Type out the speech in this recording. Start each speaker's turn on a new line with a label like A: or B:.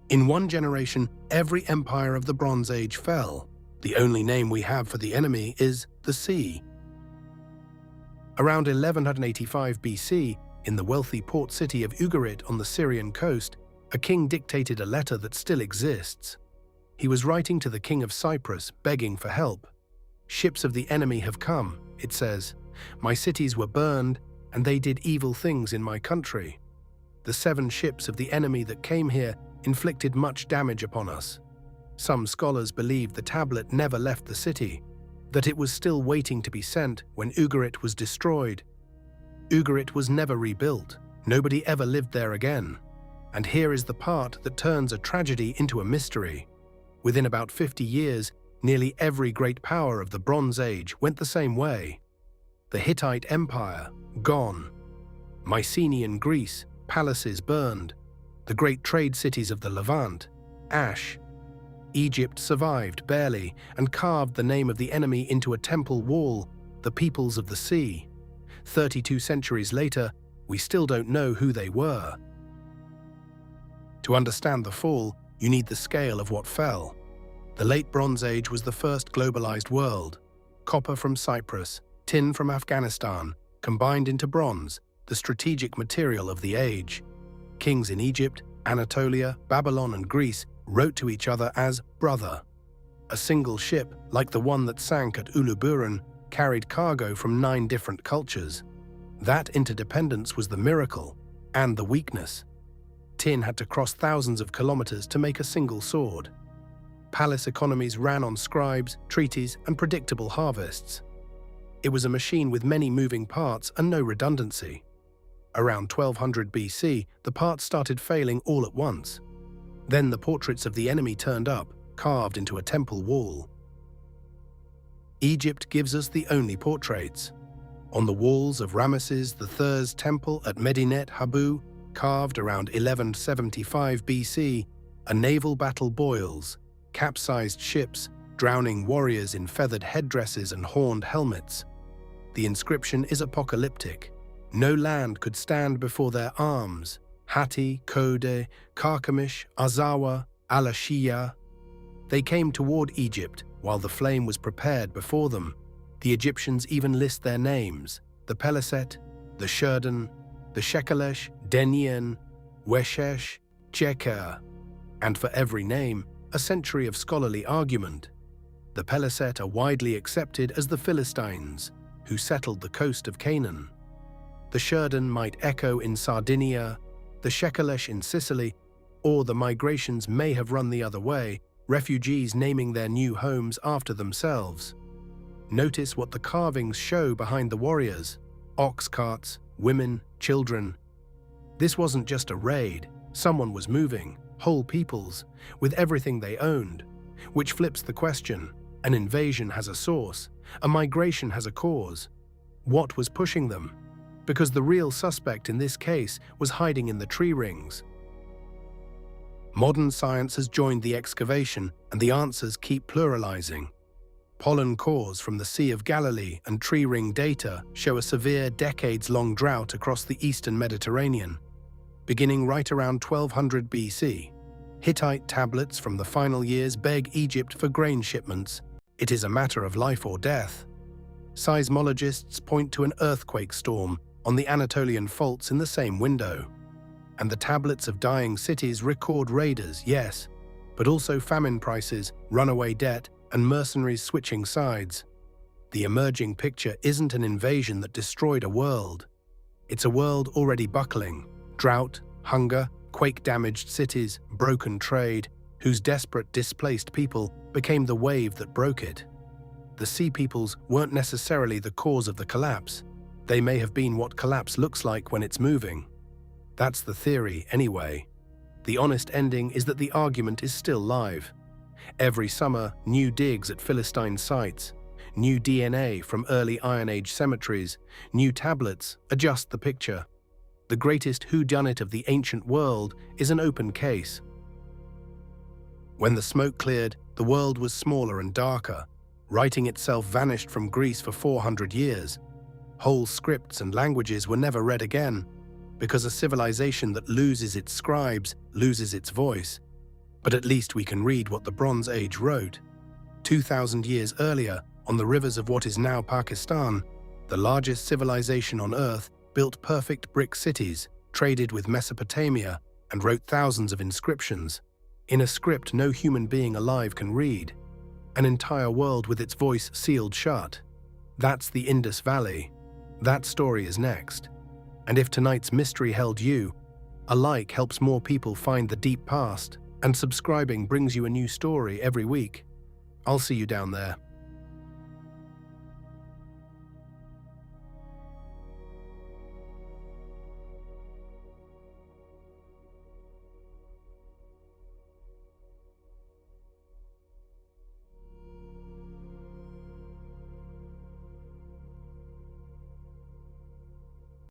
A: In one generation, every empire of the Bronze Age fell. The only name we have for the enemy is the sea. Around 1185 BC, in the wealthy port city of Ugarit on the Syrian coast, a king dictated a letter that still exists. He was writing to the king of Cyprus, begging for help. "Ships of the enemy have come," it says. "My cities were burned, and they did evil things in my country. The 7 ships of the enemy that came here inflicted much damage upon us." Some scholars believe the tablet never left the city, that it was still waiting to be sent when Ugarit was destroyed. Ugarit was never rebuilt. Nobody ever lived there again. And here is the part that turns a tragedy into a mystery. Within about 50 years, nearly every great power of the Bronze Age went the same way. The Hittite Empire, gone. Mycenaean Greece, palaces burned. The great trade cities of the Levant, ash. Egypt survived barely and carved the name of the enemy into a temple wall, the peoples of the sea. 32 centuries later, we still don't know who they were. To understand the fall, you need the scale of what fell. The Late Bronze Age was the first globalized world. Copper from Cyprus, tin from Afghanistan, combined into bronze, the strategic material of the age. Kings in Egypt, Anatolia, Babylon, and Greece wrote to each other as brother. A single ship, like the one that sank at Uluburun, carried cargo from 9 different cultures. That interdependence was the miracle and the weakness. Tin had to cross thousands of kilometers to make a single sword. Palace economies ran on scribes, treaties, and predictable harvests. It was a machine with many moving parts and no redundancy. Around 1200 BC, the parts started failing all at once. Then the portraits of the enemy turned up, carved into a temple wall. Egypt gives us the only portraits. On the walls of Ramesses III's temple at Medinet Habu, carved around 1175 BC, a naval battle boils, capsized ships, drowning warriors in feathered headdresses and horned helmets. The inscription is apocalyptic. No land could stand before their arms. Hatti, Kode, Karkemish, Azawa, Alashiya. They came toward Egypt while the flame was prepared before them. The Egyptians even list their names: the Peleset, the Shurdan, the Shekelesh, Denian, Weshesh, Cheker. And for every name, a century of scholarly argument. The Peleset are widely accepted as the Philistines, who settled the coast of Canaan. The Shurdan might echo in Sardinia, the Shekelesh in Sicily, or the migrations may have run the other way, refugees naming their new homes after themselves. Notice what the carvings show behind the warriors: ox carts, women, children. This wasn't just a raid. Someone was moving, whole peoples, with everything they owned. Which flips the question: an invasion has a source, a migration has a cause. What was pushing them? Because the real suspect in this case was hiding in the tree rings. Modern science has joined the excavation, and the answers keep pluralizing. Pollen cores from the Sea of Galilee and tree ring data show a severe decades-long drought across the eastern Mediterranean, beginning right around 1200 BC. Hittite tablets from the final years beg Egypt for grain shipments. It is a matter of life or death. Seismologists point to an earthquake storm on the Anatolian faults in the same window. And the tablets of dying cities record raiders, yes, but also famine prices, runaway debt, and mercenaries switching sides. The emerging picture isn't an invasion that destroyed a world. It's a world already buckling: drought, hunger, quake-damaged cities, broken trade, whose desperate displaced people became the wave that broke it. The sea peoples weren't necessarily the cause of the collapse. They may have been what collapse looks like when it's moving. That's the theory, anyway. The honest ending is that the argument is still live. Every summer, new digs at Philistine sites, new DNA from early Iron Age cemeteries, new tablets adjust the picture. The greatest whodunit of the ancient world is an open case. When the smoke cleared, the world was smaller and darker. Writing itself vanished from Greece for 400 years. Whole scripts and languages were never read again, because a civilization that loses its scribes loses its voice. But at least we can read what the Bronze Age wrote. 2,000 years earlier, on the rivers of what is now Pakistan, the largest civilization on Earth built perfect brick cities, traded with Mesopotamia, and wrote thousands of inscriptions, in a script no human being alive can read. An entire world with its voice sealed shut. That's the Indus Valley. That story is next. And if tonight's mystery held you, a like helps more people find the deep past, and subscribing brings you a new story every week. I'll see you down there.